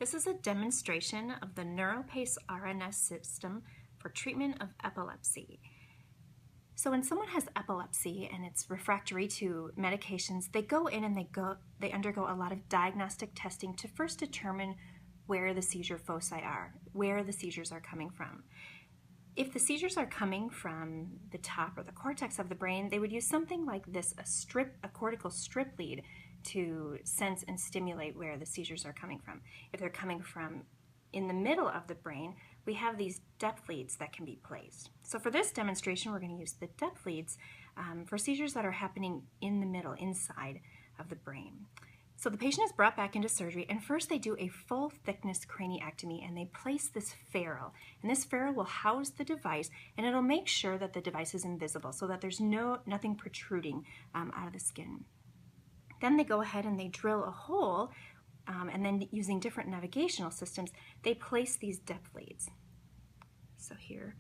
This is a demonstration of the NeuroPace RNS system for treatment of epilepsy. So when someone has epilepsy and it's refractory to medications, they go in and they undergo a lot of diagnostic testing to first determine where the seizure foci are, where the seizures are coming from. If the seizures are coming from the top or the cortex of the brain, they would use something like this, a cortical strip lead, to sense and stimulate where the seizures are coming from. If they're coming from in the middle of the brain, we have these depth leads that can be placed. So for this demonstration, we're going to use the depth leads for seizures that are happening in the middle, inside of the brain. So the patient is brought back into surgery, and first they do a full thickness craniectomy, and they place this ferrule. And this ferrule will house the device, and it'll make sure that the device is invisible so that there's nothing protruding out of the skin. Then they go ahead and they drill a hole, and then using different navigational systems, they place these depth leads. So here,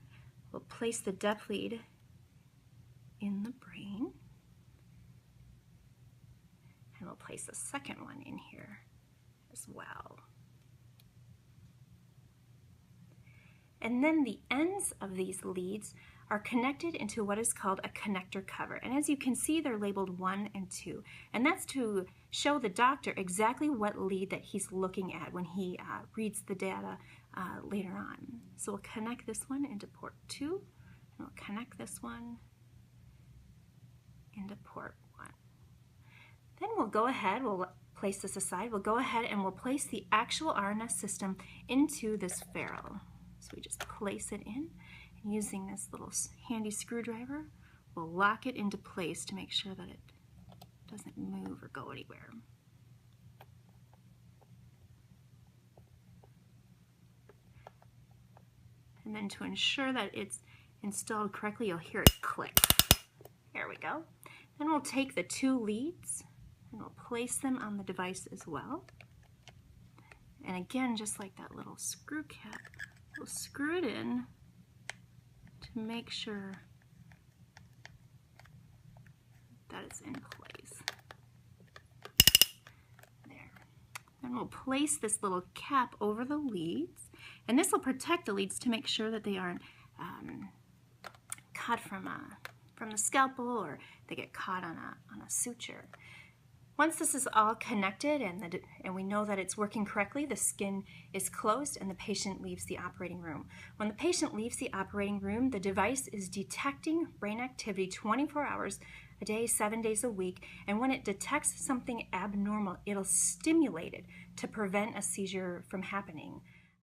we'll place the depth lead in the brain, and we'll place a second one in here as well. And then the ends of these leads are connected into what is called a connector cover. And as you can see, they're labeled 1 and 2. And that's to show the doctor exactly what lead that he's looking at when he reads the data later on. So we'll connect this one into port 2, and we'll connect this one into port 1. Then we'll go ahead, we'll place this aside, we'll go ahead and we'll place the actual RNS system into this ferrule. So we just place it in, and using this little handy screwdriver, we'll lock it into place to make sure that it doesn't move or go anywhere. And then to ensure that it's installed correctly, you'll hear it click. There we go. Then we'll take the 2 leads and we'll place them on the device as well. And again, just like that little screw cap, we'll screw it in to make sure that it's in place. There. Then we'll place this little cap over the leads, and this will protect the leads to make sure that they aren't cut from the scalpel, or they get caught on a suture. Once this is all connected and we know that it's working correctly, the skin is closed and the patient leaves the operating room. When the patient leaves the operating room, the device is detecting brain activity 24 hours a day, 7 days a week, and when it detects something abnormal, it'll stimulate it to prevent a seizure from happening.